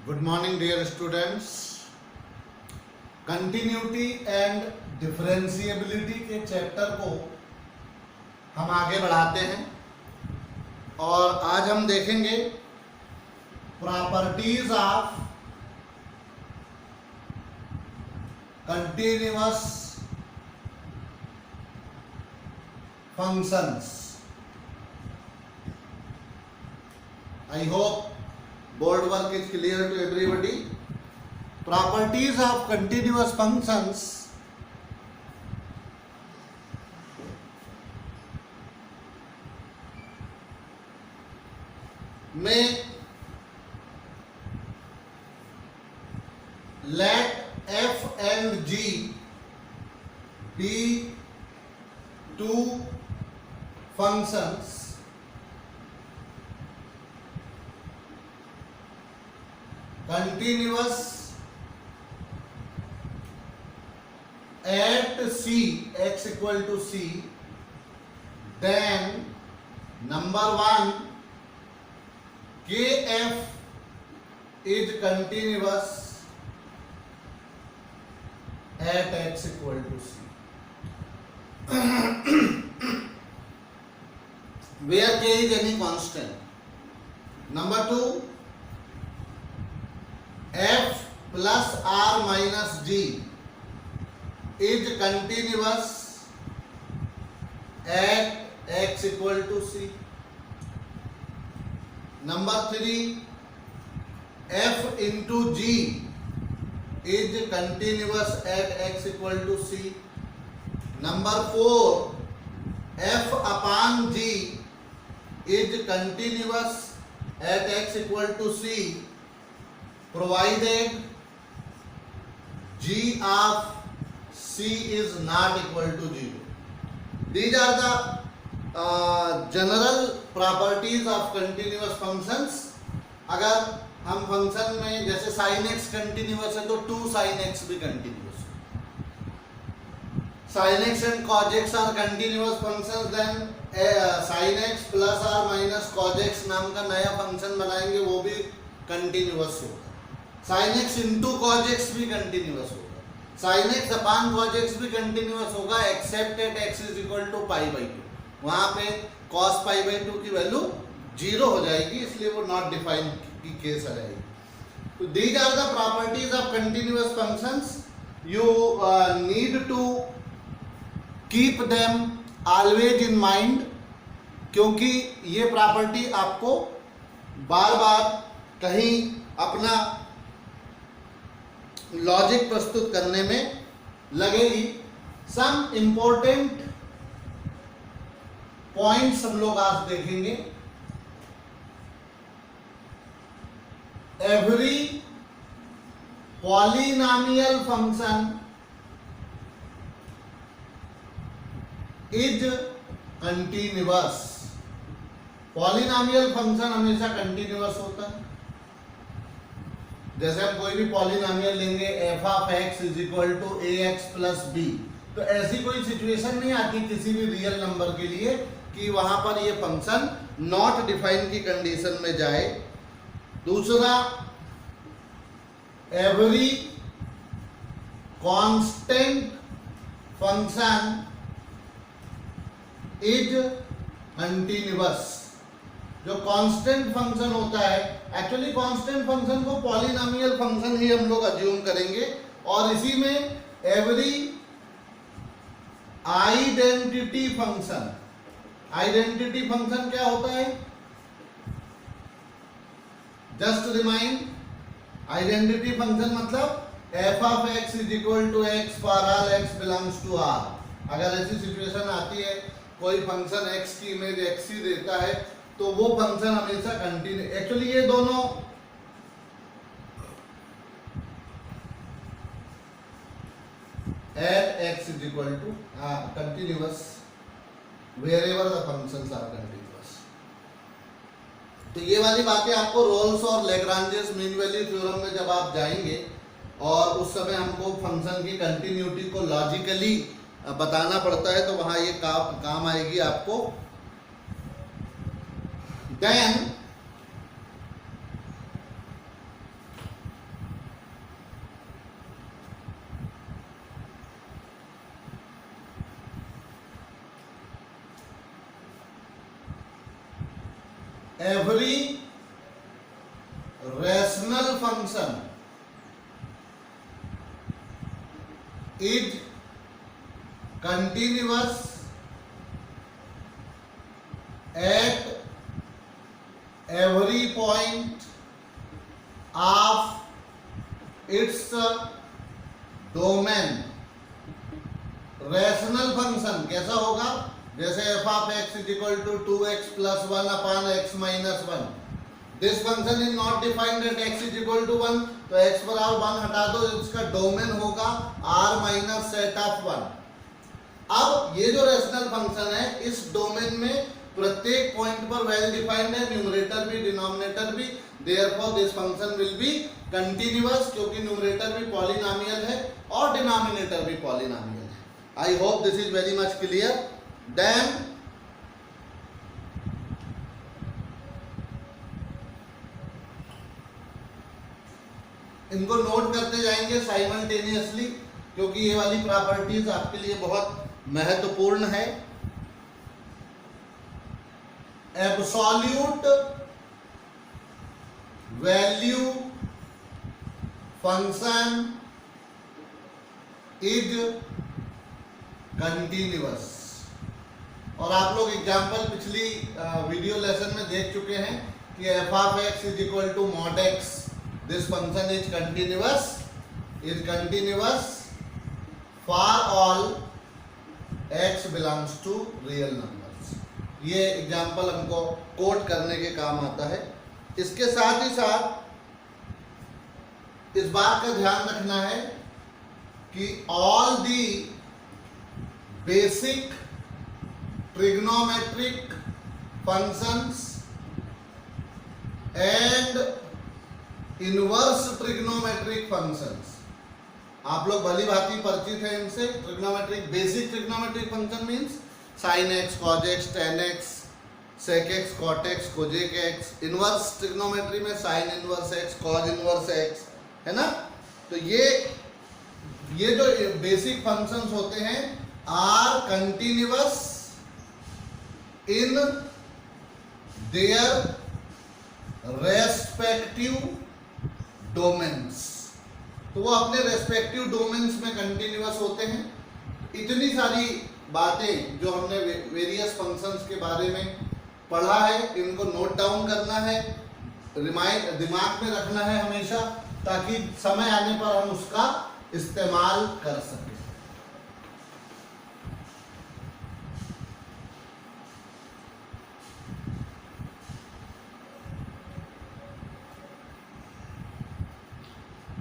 Good morning dear students. Continuity and differentiability के chapter को हम आगे बढ़ाते हैं और आज हम देखेंगे properties of continuous functions. I hope board work is clear to everybody. Properties of continuous functions में let f and g be two functions continuous at c, x equal to c, then number one, kf is continuous at x equal to c where k is any constant. Number two, f plus r minus g is continuous at x equal to c. Number three, f into g is continuous at x equal to c. Number four, f upon g is continuous at x equal to c provided g of c is not equal to 0. These are the general properties of continuous functions. अगर हम function में जैसे sin x continuous है तो 2 sin x भी continuous है. sin x and cos x are continuous functions, then sin x plus or minus cos x नाम का नया फंक्शन बनाएंगे, वो भी कंटिन्यूअस होगा. sin x into cos x भी कंटिन्यूअस होगा. sin x upon cos x भी कंटिन्यूअस होगा except at x is equal to pi by 2. वहां पे cos पाई बाई 2 की वैल्यू 0 हो जाएगी, इसलिए वो नॉट डिफाइन की केस आ जाएगी. तो these are the properties of continuous functions. You need to keep them always in mind, क्योंकि ये प्रॉपर्टी आपको बार बार कहीं अपना लॉजिक प्रस्तुत करने में लगेगी. सम इंपॉर्टेंट पॉइंट्स हम लोग आज देखेंगे. Every polynomial function is continuous. Polynomial function हमेशा कंटिन्यूअस होता है. जैसे हम कोई भी पॉलिनॉमियल लेंगे F of x is equal to A X plus B, तो ऐसी कोई सिचुएशन नहीं आती किसी भी रियल नंबर के लिए कि वहां पर ये फंक्शन नॉट डिफाइन की कंडीशन में जाए. दूसरा, every constant function is continuous. जो कांस्टेंट फंक्शन होता है, एक्चुअली कांस्टेंट फंक्शन को पॉलिनॉमियल फंक्शन ही हम लोग अज्यूम करेंगे, और इसी में every identity function. Identity function क्या होता है? जस्ट रिमाइंड, आइडेंटिटी फंक्शन मतलब F of x is equal to X for all X belongs to R. अगर ऐसी सिचुएशन आती है कोई फंक्शन एक्स की इमेज एक्स ही देता है, तो वो फंक्शन हमेशा कंटिन्यू. एक्चुअली ये दोनों at x is equal to continuous wherever the functions are continuous. तो ये वाली बातें आपको रोल्स और लैग्रांजेस मीन वैल्यू थ्योरम में जब आप जाएंगे और उस समय हमको फंक्शन की कंटिन्यूटी को लॉजिकली बताना पड़ता है, तो वहां ये काम आएगी आपको. Then every rational function is continuous at every point of its domain। Rational function कैसा होगा? जैसे F of x is equal to 2x plus 1 upon x minus 1। This function is not defined at x is equal to 1, तो x बराबर 1 हटा दो, इसका domain होगा r minus set of 1। अब ये जो रैशनल फंक्शन है, इस डोमेन में प्रत्येक पॉइंट पर वेल डिफाइंड है, न्यूमरेटर भी डिनोमिनेटर भी। Therefore this function will be continuous, क्योंकि न्यूमरेटर भी पॉलिनोमियल है और डिनोमिनेटर भी पॉलिनोमियल है। I hope this is very much clear. Then इनको नोट करते जाएंगे साइमल्टेनियसली, क्योंकि ये वाली प्रॉपर्टीज आपके लिए बहुत महत्वपूर्ण है। Absolute value function is continuous. और आप लोग एग्जाम्पल पिछली वीडियो लेसन में देख चुके हैं कि F of x is equal to mod X. This function is continuous for all X belongs to real numbers. ये एग्जाम्पल हमको कोट करने के काम आता है। इसके साथ ही साथ इस बात का ध्यान रखना है कि all the basic trigonometric functions and inverse trigonometric functions, आप लोग भली भांति परिचित हैं इनसे। Trigonometric, basic trigonometric function means sine x, cos x, tan x, sec x, cot x, cosec x. Inverse trigonometry में sine inverse x, cos inverse x, है ना। तो ये जो बेसिक फंक्शंस होते हैं are continuous in their respective domains. तो वो अपने रेस्पेक्टिव डोमेन्स में कंटिन्यूअस होते हैं। इतनी सारी बातें जो हमने वेरियस फंक्शंस के बारे में पढ़ा है, इनको नोट डाउन करना है, दिमाग में रखना है हमेशा, ताकि समय आने पर हम उसका इस्तेमाल कर सकें।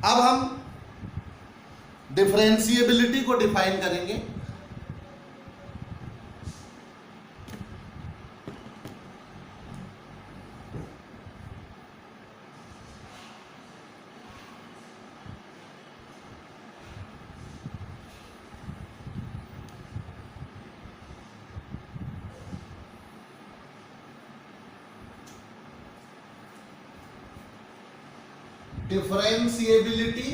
अब हम डिफरेंशिएबिलिटी को डिफाइन करेंगे। डिफरेंशिएबिलिटी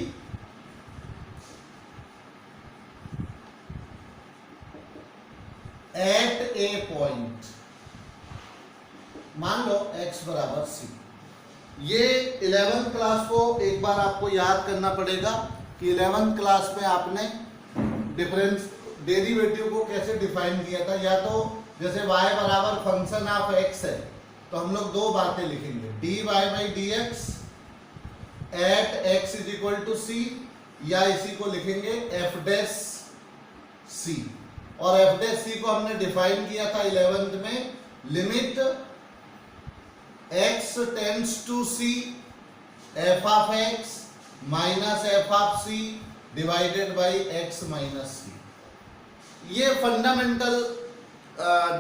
एट ए पॉइंट। मान लो x बराबर c। ये 11th क्लास को एक बार आपको याद करना पड़ेगा कि 11th क्लास में आपने डिफरेंस डेरिवेटिव को कैसे डिफाइन किया था। या तो जैसे y बराबर फंक्शन ऑफ x है, तो हम लोग दो बातें लिखेंगे, dy by D X at x is equal to c, या इसी को लिखेंगे f डैश c। और f डैश c को हमने डिफाइन किया था 11th में, limit x tends to c f of x minus f of c divided by x minus c। ये फंडामेंटल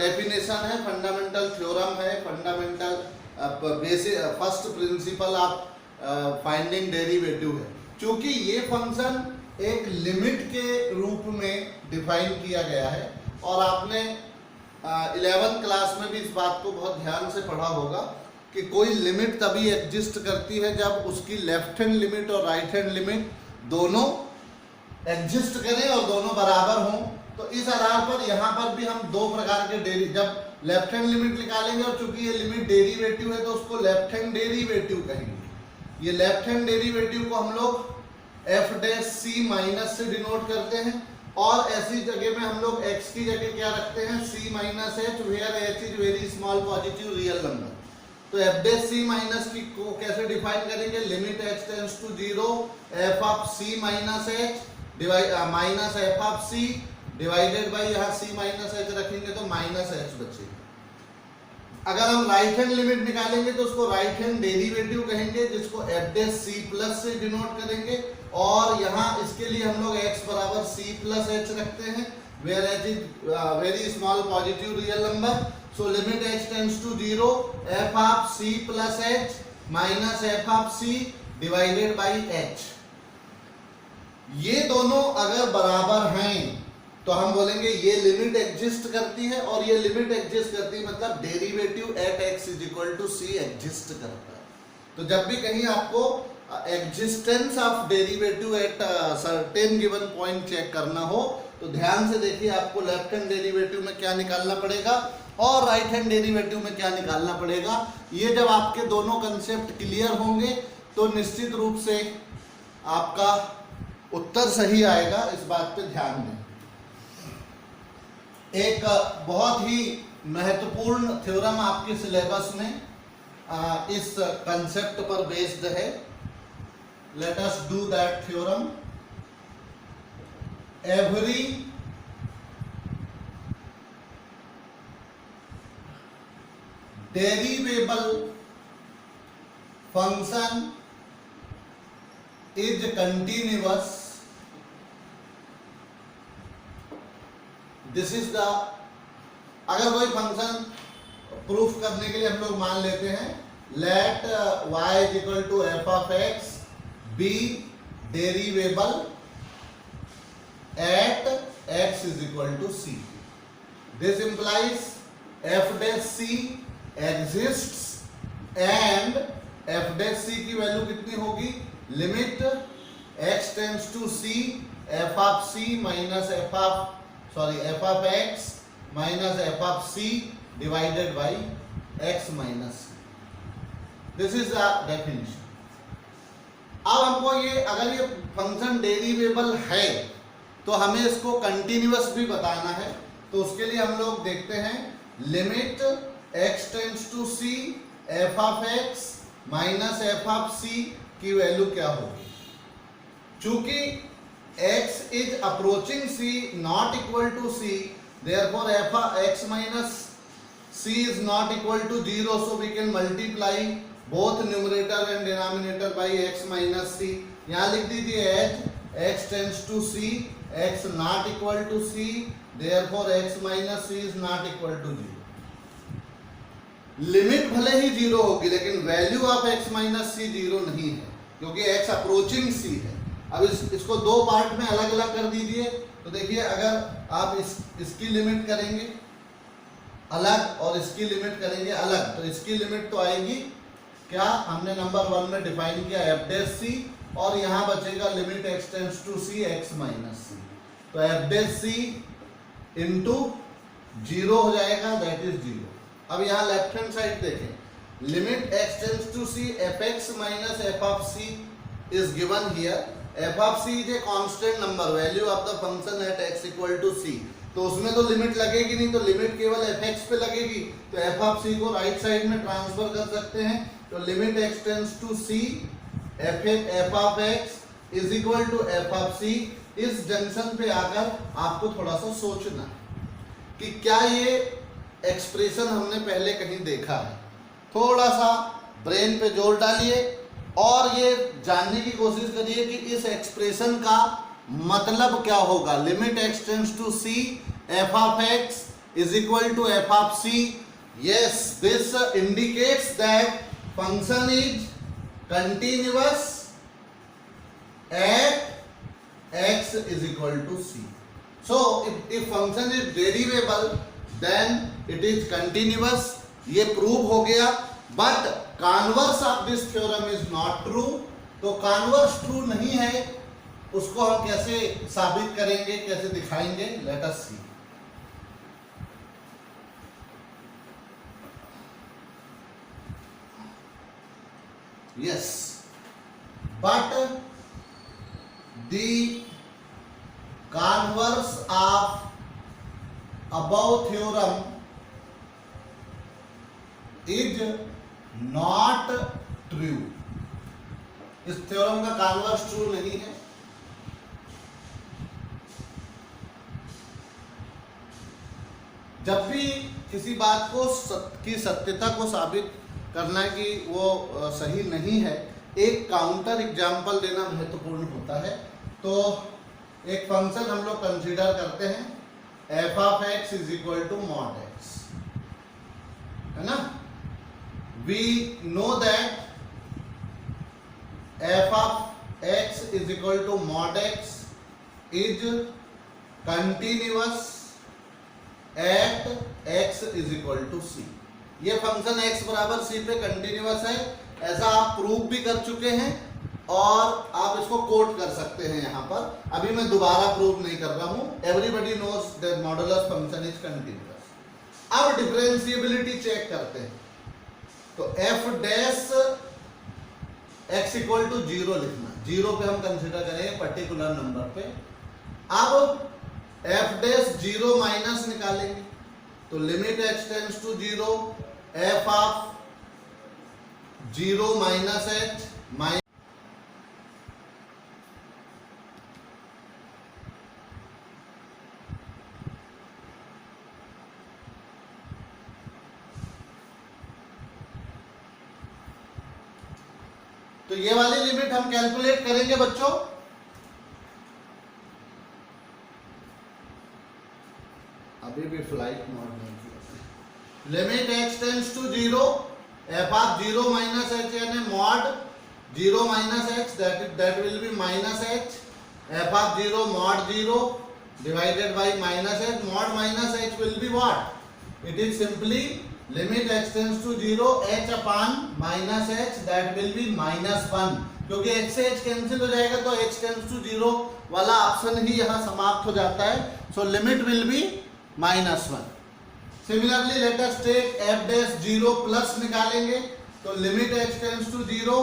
डेफिनेशन है, फंडामेंटल थ्योरम है, fundamental basic first principle of finding derivative है। क्योंकि ये फंक्शन एक लिमिट के रूप में डिफाइन किया गया है, और आपने 11th क्लास में भी इस बात को बहुत ध्यान से पढ़ा होगा कि कोई लिमिट तभी एग्जिस्ट करती है जब उसकी लेफ्ट हैंड लिमिट और राइट हैंड लिमिट दोनों एग्जिस्ट करें और दोनों बराबर हों। तो इस आधार पर यहाँ पर भी हम दो प्रकार के जब लेफ्ट हैंड लिमिट निकालेंगे और चूंकि ये लिमिट डेरिवेटिव है तो उसको लेफ्ट हैंड डेरिवेटिव कहेंगे। ये लेफ्ट हैंड डेरिवेटिव को हम लोग एफ डैश सी माइनस से डिनोट करते हैं और ऐसी जगह में हम लोग x की जगह क्या रखते हैं c minus H, where h is very small positive real number. तो एफ डैश सी माइनस की को कैसे डिफाइन करेंगे, limit x tends to 0 F of c minus H minus F of c divided by यहाँ c minus H रखेंगे तो minus H बचेगा। अगर हम राइट हैंड लिमिट निकालेंगे तो उसको राइट हैंड डेरिवेटिव कहेंगे जिसको एफ डैश सी प्लस से डिनोट करेंगे और यहाँ इसके लिए हम लोग x बराबर c प्लस एच रखते हैं where h is very small positive real number. So limit h tends to 0 f of c plus h minus f of c divided by h। ये दोनों अगर बराबर हैं तो हम बोलेंगे ये लिमिट एग्जिस्ट करती है और ये लिमिट एग्जिस्ट करती है मतलब derivative at x is equal to c exist करता है। तो जब भी कहीं आपको existence of derivative at certain given point check करना हो तो ध्यान से देखिए आपको लेफ्ट हैंड डेरिवेटिव में क्या निकालना पड़ेगा और राइट हैंड डेरिवेटिव में क्या निकालना पड़ेगा। ये जब आपके दोनों कंसेप्ट क्लियर होंगे तो निश्चित रूप से आपका उत्तर सही आएगा, इस बात पे ध्यान दें। एक बहुत ही महत्वपूर्ण थ्योरम आपके सिलेबस में इस कंसेप्ट पर बेस्ड है। Let us do that theorem. Every derivable function is continuous. This is the अगर कोई फंक्शन प्रूफ करने के लिए हम लोग मान लेते हैं let y is equal to f of x be derivable at x is equal to c. This implies f dash c exists and f dash c की वैल्यू कितनी होगी, limit x tends to c f of c minus f of x minus f of c divided by x minus c. This is the definition. अब हमको ये अगर ये function डेरिवेबल है तो हमें इसको कंटिन्यूअस भी बताना है। तो उसके लिए हम लोग देखते हैं limit x tends to c f of x minus f of c की वैल्यू क्या होगी। चूंकि x is approaching c not equal to c, therefore f of x minus c is not equal to 0, so we can multiply both numerator and denominator by x minus c। यहाँ लिख दीजिए x tends to c x not equal to c, therefore x minus c is not equal to 0। Limit भले ही 0 होगी लेकिन value of x minus c 0 नहीं है क्योंकि x अप्रोचिंग c है। अब इसको दो पार्ट में अलग अलग कर दीजिए। तो देखिए अगर आप इसकी लिमिट करेंगे अलग और इसकी लिमिट करेंगे अलग तो इसकी लिमिट तो आएगी क्या, हमने नंबर 1 में डिफाइन किया एफ डैश सी और यहाँ बचेगा limit x tends to c x minus c। तो एफ डैश सी इंटू 0 हो जाएगा, दैट इज 0। अब यहाँ लेफ्ट हैंड साइड देखें, limit x tends to c F X minus F of c is given here. F of c is a constant number, value of the function at x equal to c। तो उसमें तो limit लगेगी नहीं, तो limit केवल F x पे लगेगी। तो एफ ऑफ c को राइट साइड में ट्रांसफर कर सकते हैं। तो limit x tends to c F of x is equal to F of c। इस जंक्शन पे आकर आपको थोड़ा सा सोचना कि क्या ये एक्सप्रेशन हमने पहले कहीं देखा है। थोड़ा सा ब्रेन पे जोर डालिए और ये जानने की कोशिश करिए कि इस एक्सप्रेशन का मतलब क्या होगा। Limit x tends to c F of x is equal to F of c। yes, this indicates that function is continuous at x is equal to c. So if function is derivable then it is continuous, ये prove हो गया। But converse of this theorem is not true. तो converse true नहीं है, उसको हम कैसे साबित करेंगे, कैसे दिखाएंगे, let us see. Yes, but the converse of above theorem is not true. इस थ्योरम का कॉन्वर्स ट्रू नहीं है। जब भी किसी बात को की सत्यता को साबित करना है कि वो सही नहीं है, एक काउंटर एग्जाम्पल देना महत्वपूर्ण होता है। तो एक फंक्शन हम लोग कंसीडर करते हैं, f of x is equal to mod x, है ना। We know that f of x is equal to mod x is continuous at x is equal to C. ये फंक्शन x बराबर c पे continuous है, ऐसा आप prove भी कर चुके हैं और आप इसको कोट कर सकते हैं यहाँ पर। अभी मैं दोबारा प्रूव नहीं कर रहा हूँ। Everybody knows that modulus function is continuous. अब डिफरेंशिएबिलिटी चेक करते हैं। तो f dash x equal to 0 लिखना, 0 पे हम कंसिडर करेंगे पर्टिकुलर नंबर पे। अब f डैश 0 माइनस निकालेंगे, तो limit x tends to 0, f of 0 minus h minus तो ये वाली लिमिट हम कैलकुलेट करेंगे बच्चों। अभी भी फ्लाइट मोड नहीं किया। Limit x tends to 0, f of 0 minus h यानी mod 0 minus h, that will be minus h, f of 0 mod 0 divided by minus h, mod minus h will be what? It is simply limit x tends to 0 h upon minus h, that will be minus 1, क्योंकि h से h cancel हो जाएगा तो h tends to 0 वाला option ही यहाँ समाप्त हो जाता है। So limit will be -1। Similarly let us take f dash 0 plus निकालेंगे, तो लिमिट h टेंड्स टू 0,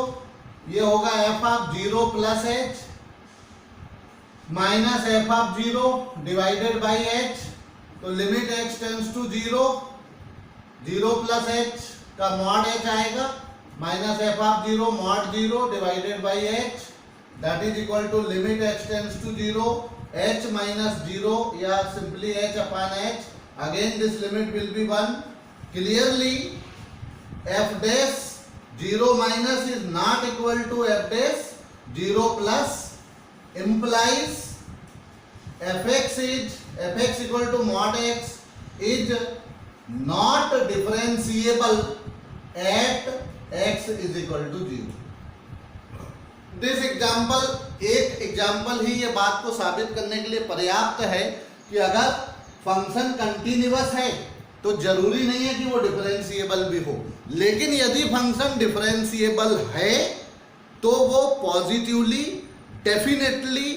ये होगा f of 0 plus h minus f of 0 divided by h, तो limit h tends to 0, 0 plus h का mod h आएगा minus f of 0 mod 0 divided by h, that is equal to limit h tends to 0 h minus 0 या simply h upon h, again this limit will be 1. Clearly f dash 0 minus is not equal to f dash 0 plus, implies fx equal to mod x is not differentiable at x is equal to 0. This example, एक example ही ये बात को साबित करने के लिए पर्याप्त है कि अगर फंक्शन कंटिन्यूअस है तो जरूरी नहीं है कि वो डिफरेंशिएबल भी हो, लेकिन यदि फंक्शन डिफरेंशिएबल है तो वो पॉजिटिवली डेफिनेटली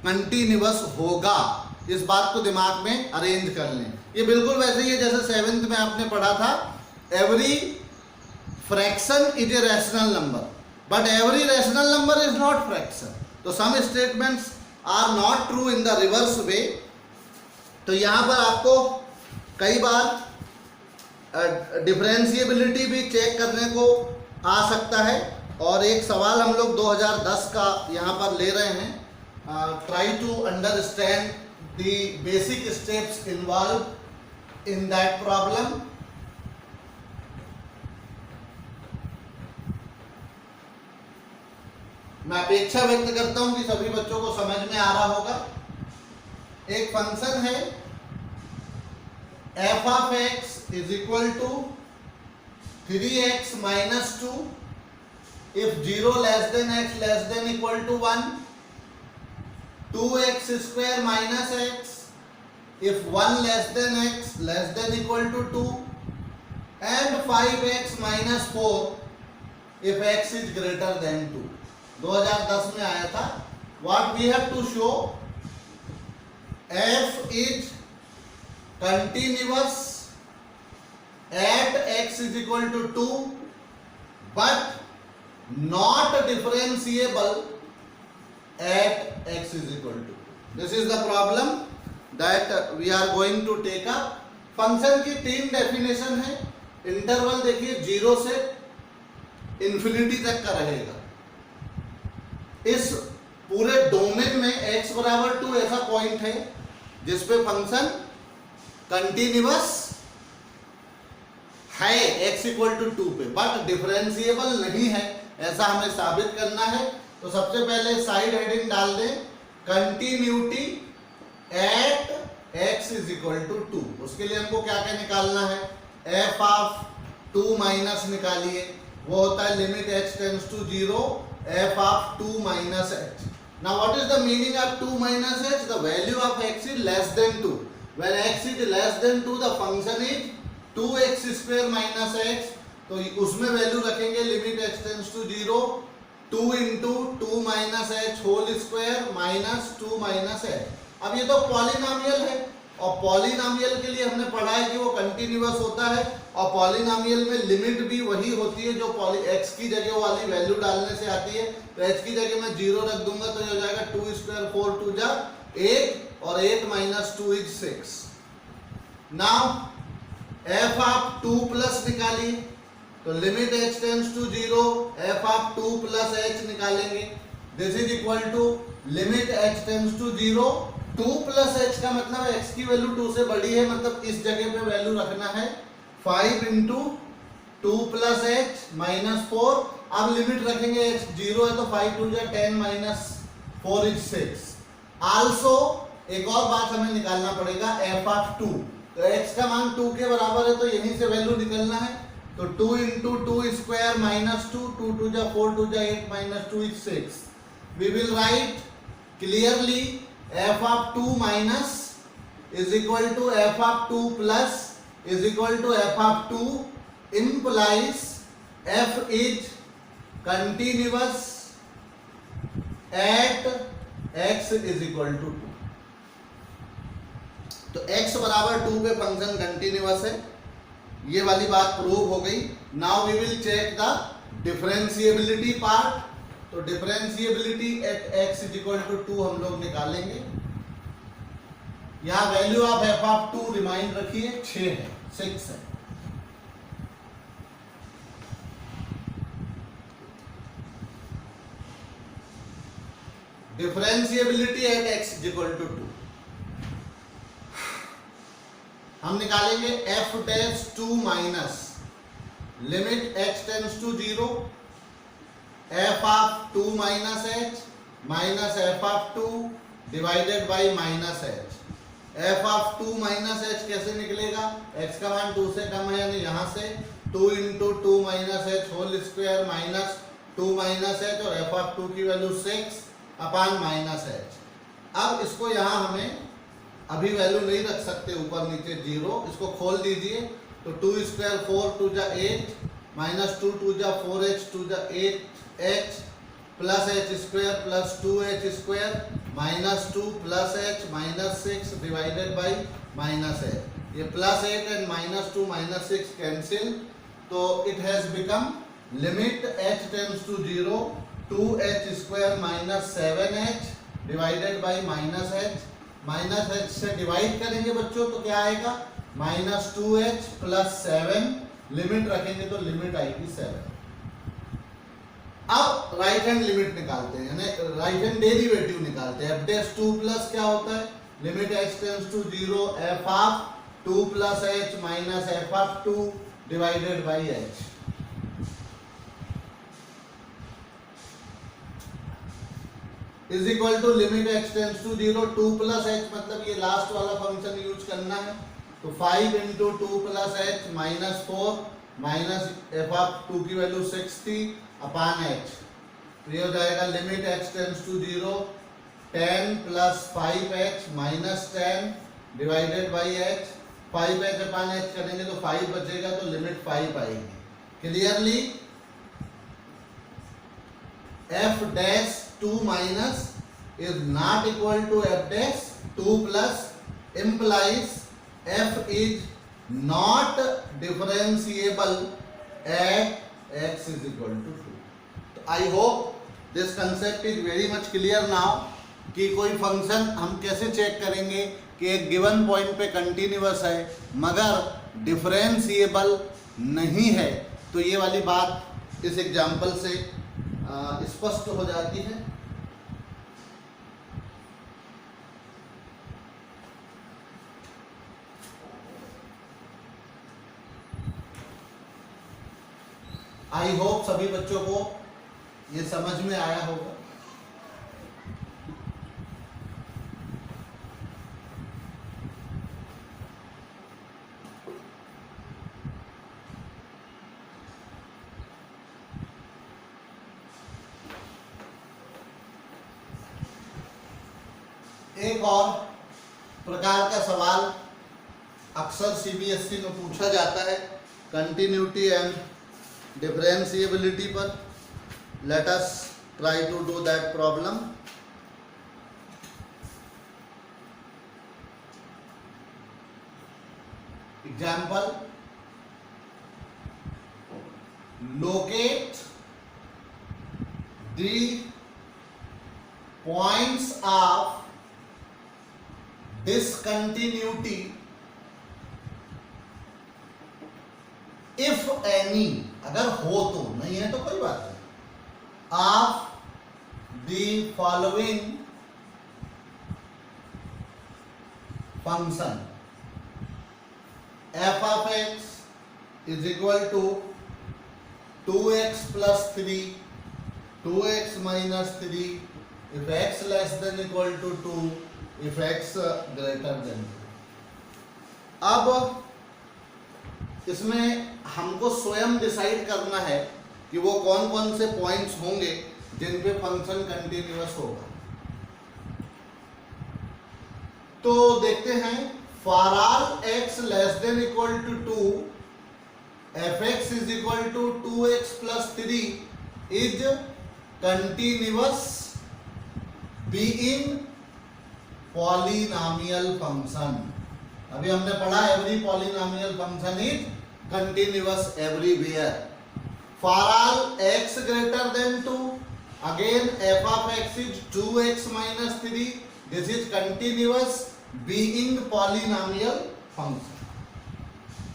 कंटिन्यूअस होगा। इस बात को दिमाग में अरेंज कर लें। ये बिल्कुल वैसे ही है जैसे 7th में आपने पढ़ा था, every fraction is a rational number but every rational number is not fraction. तो some statements are not true in the reverse way. तो यहाँ पर आपको कई बार डिफरेंशिएबिलिटी भी चेक करने को आ सकता है। और एक सवाल हम लोग 2010 का यहाँ पर ले रहे हैं, try to understand the basic steps involve in that problem. मैं अपेक्षा व्यक्त करता हूं कि सभी बच्चों को समझ में आ रहा होगा। एक फंक्शन है f of x is equal to 3x minus 2 if 0 less than x less than equal to 1, 2x square minus x if 1 less than x less than equal to 2, and 5x minus 4 if x is greater than 2। 2010 में आया था। What we have to show, f is continuous at x is equal to 2, but not differentiable at x is equal to. This is the problem that we are going to take up. Function की तीन definition है. Interval देखिए 0 से infinity तक का रहेगा. इस पूरे डोमेन में x बराबर 2 ऐसा पॉइंट है जिसपे फंक्शन कंटिन्यूअस है x इक्वल टू 2 पे, बट डिफरेंशिएबल नहीं है, ऐसा हमें साबित करना है. तो सबसे पहले साइड हेडिंग डाल दें continuity at x is equal to 2. उसके लिए हमको क्या क्या निकालना है? f ऑफ 2 माइनस निकालिए, वो होता है limit h tends to 0 f of 2 minus h. Now what is the meaning of 2 minus h? The value of x is less than 2. When x is less than 2 the function is 2x square minus x. तो उसमें value रखेंगे limit h tends to 0 2 into 2 minus h whole square minus 2 minus h. अब ये तो polynomial है और polynomial के लिए हमने पढ़ा है कि वो कंटिन्यूअस होता है और पॉलिनोमियल में लिमिट भी वही होती है जो x की जगह वाली वैल्यू डालने से आती है. तो h की जगह मैं 0 रख दूंगा तो ये हो जाएगा 2 स्क्वायर 4 2 जा 8 और 8 minus 2 is 6. Now f of 2 plus निकालिए, तो limit h tends to 0 f of 2 plus h निकालेंगे. This is equal to limit h tends to 0 2 plus h का मतलब x की वैल्यू 2 से बड़ी है, मतलब इस जगह पे वैल्यू रखना है 5 इंटू 2 प्लस h माइनस 4. अब लिमिट रखेंगे h 0 है तो 5 2 जा 10 माइनस 4 इज 6. आल्सो एक और बात हमें निकालना पड़ेगा f ऑफ 2. तो x का मान 2 के बराबर है तो यहीं से वैल्यू निकलना है. तो 2 इंटू 2 स्क्वायर माइनस 2 2 2 जा 4 2 जा 8 minus 2 is 6. We will write clearly f of 2 minus is equal to f of 2 plus is equal to f of 2 implies f is continuous at x is equal to 2. तो x बराबर 2 पे function continuous है, ये वाली बात prove हो गई. Now we will check the differentiability part. तो differentiability at x is equal to 2 हम लोग निकालेंगे. यहां value of f of 2 remind रखिए 6 है 6 है. Differentiability at x is equal to 2 हम निकालेंगे f dash 2 minus limit h tends to 0 f of 2 minus h minus f of 2 divided by minus h. f of 2 minus h कैसे निकलेगा? x का मान 2 से कम है यानी यहाँ से 2 into 2 minus h whole square minus 2 minus h और f ऑफ 2 की वैल्यू 6 अपॉन माइनस h. अब इसको यहाँ हमें अभी वैल्यू नहीं रख सकते ऊपर नीचे 0, इसको खोल दीजिए. तो 2 स्क्वायर 4 2 जा 8 माइनस 2 2 जा 4h 2 जा 8h plus h square plus 2h square minus 2 plus h minus 6 divided by minus h. ये plus 8 and minus 2 minus 6 cancel, तो it has become limit h tends to 0 2h square minus 7h divided by minus h. Minus h से divide करेंगे बच्चों तो क्या आएगा? Minus 2h plus 7. Limit रखेंगे तो लिमिट आएगी 7. अब राइट हैंड लिमिट निकालते हैं, यानी राइट हैंड डेरिवेटिव निकालते हैं. f डैश 2 प्लस क्या होता है? Limit h tends to 0 f of 2 plus h minus f of 2 divided by h. Is equal to limit x tends to 0 2 plus h मतलब ये लास्ट वाला फंक्शन यूज करना है. तो 5 into 2 plus h minus 4 minus f of 2 की value 6 थी upon h. तो ये हो जाएगा limit x tends to 0 10 plus 5h minus 10 divided by h. 5h upon h करेंगे तो 5 बचेगा तो लिमिट 5 आएगी. Clearly f dash 2 minus is not equal to f dash 2 plus implies f is not differentiable at x is equal to 2. तो आई hope this concept is very much clear now कि कोई function हम कैसे check करेंगे कि एक given point पे continuous है मगर डिफरेंशिएबल नहीं है। तो ये वाली बात इस एग्जाम्पल से स्पष्ट हो जाती है। आई होप सभी बच्चों को ये समझ में आया होगा। एक और प्रकार का सवाल अक्सर सीबीएसई में पूछा जाता है कंटिन्यूटी एंड डिफरेंशिएबिलिटी पर। Let us try to do that problem. Example, locate the points of discontinuity if any, अगर हो तो, नहीं है तो कोई बात नहीं, of the following function f of x is equal to 2x plus 3, 2x minus 3 if x less than equal to 2, if x greater than 2। अब इसमें हमको स्वयं डिसाइड करना है कि वो कौन कौन से पॉइंट्स होंगे जिन पे फंक्शन कंटिन्यूअस होगा। तो देखते हैं, for all x less than equal to 2 fx is equal to 2x plus 3 is continuous being polynomial function। अभी हमने पढ़ा every polynomial function is continuous everywhere। For all x greater than 2, again f of x is 2x minus 3, this is continuous being polynomial function।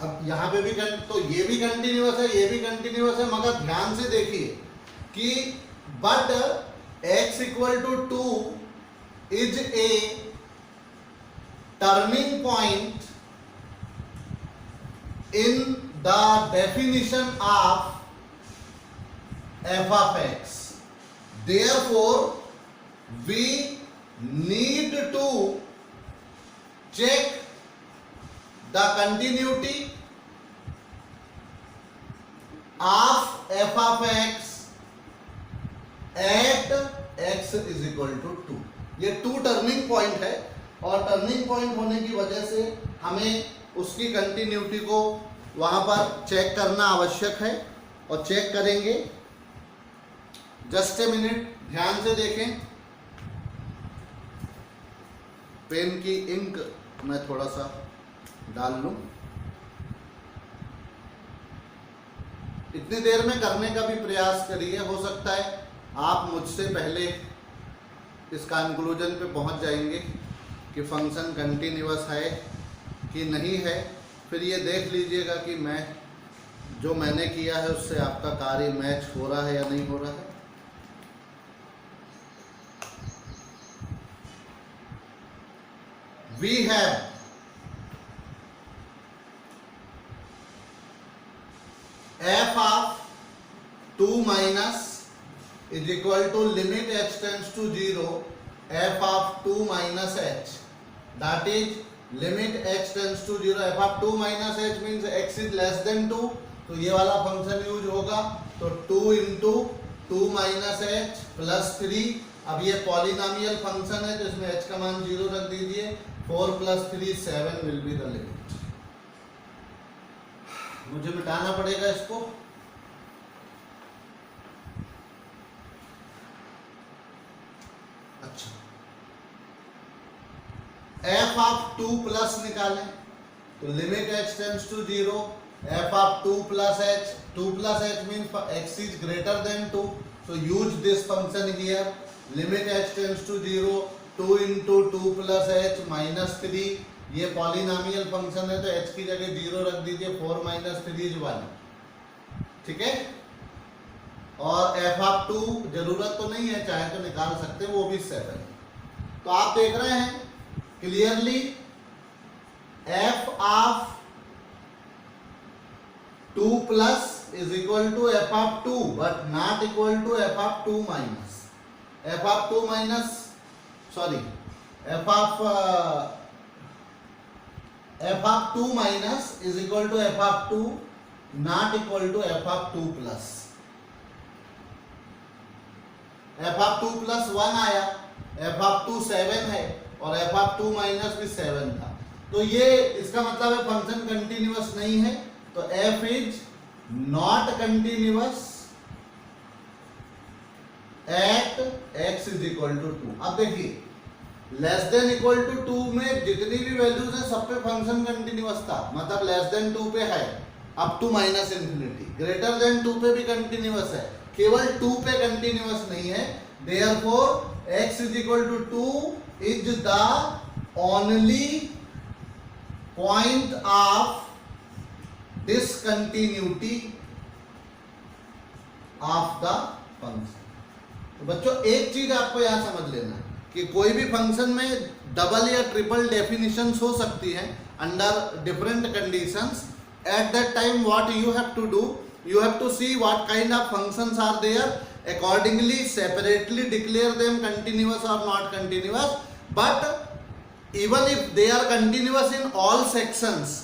अब यहाँ पे भी तो ये भी कंटिन्यूअस है, ये भी कंटिन्यूअस है, मगर ध्यान से देखिए कि but x equal to 2 is a turning point in the definition of f of x। therefore we need to check the continuity of f of x at x is equal to 2। ये 2 turning point है और turning point होने की वजह से हमें उसकी continuity को वहां पर चेक करना आवश्यक है और चेक करेंगे। जस्ट ए मिनट, ध्यान से देखें। पेन की इंक मैं थोड़ा सा डाल लूं। इतनी देर में करने का भी प्रयास करिए, हो सकता है आप मुझसे पहले इस कंक्लूजन पे पहुंच जाएंगे कि फंक्शन कंटिन्यूअस है कि नहीं है। फिर ये देख लीजिएगा कि जो मैंने किया है उससे आपका कार्य मैच हो रहा है या नहीं हो रहा है। We have f of 2 minus is equal to limit h tends to 0 f of 2 minus h, that is limit h tends to 0 f of 2 minus h means x is less than 2, तो ये वाला function use होगा। तो 2 into 2 minus h plus 3, अब ये polynomial function है तो इसमें h का मान 0 रख दीजिए। 4 plus 3 7 will be the limit। मुझे मिटाना पड़ेगा इसको। अच्छा, f of 2 प्लस निकालें तो limit h tends to 0 f of 2 plus h, 2 plus h means x is greater than 2, So use this function here. Limit h tends to 0, 2 into 2 plus h minus 3. ये polynomial function है तो h की जगह 0 रख दीजिए, 4 minus 3 is 1. ठीक है। और f ऑफ 2 जरूरत तो नहीं है, चाहे तो निकाल सकते हैं, वो भी 7. तो आप देख रहे हैं clearly f of 2 plus is equal to f of 2 but not equal to f of 2 minus. f of 2 minus, sorry, f of 2 minus is equal to f of 2 not equal to f of 2 plus. f of 2 plus 1 आया, f of 2 7 है और f of 2 minus भी 7 था, तो ये इसका मतलब है फंक्शन कंटिन्यूअस नहीं है, तो f is not continuous at x is equal to 2. अब देखिए लेस देन इक्वल टू 2 में जितनी भी वैल्यूज है सब पे फंक्शन कंटिन्यूअस था, मतलब लेस देन 2 पे है up to minus infinity, greater than 2 पे भी कंटिन्यूअस है, केवल 2 पे कंटिन्यूअस नहीं है. Therefore x is equal to 2 is the only point of discontinuity of the function. तो बच्चों एक चीज आपको यहां समझ लेना है कि कोई भी फंक्शन में डबल या ट्रिपल डेफिनेशंस हो सकती हैं under different conditions. At that time what you have to do, you have to see what kind of functions are there, accordingly separately declare them continuous or not continuous. But even if they are continuous in all sections,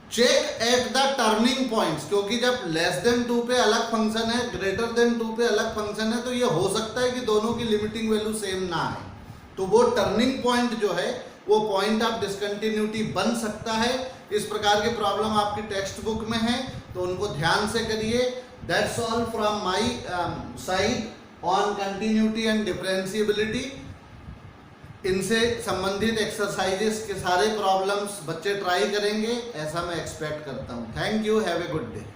check at the turning points, क्योंकि जब less than 2 पे अलग function है, greater than 2 पे अलग function है, तो ये हो सकता है कि दोनों की लिमिटिंग वैल्यू सेम ना है, तो वो टर्निंग पॉइंट जो है वो पॉइंट ऑफ डिसकंटिन्यूटी बन सकता है. इस प्रकार के प्रॉब्लम आपकी टेक्स्ट बुक में है तो उनको ध्यान से करिए. That's all from my side on continuity and differentiability. इनसे संबंधित एक्सरसाइजेस के सारे प्रॉब्लम्स बच्चे ट्राई करेंगे ऐसा मैं एक्सपेक्ट करता हूँ. Thank you, have a good day.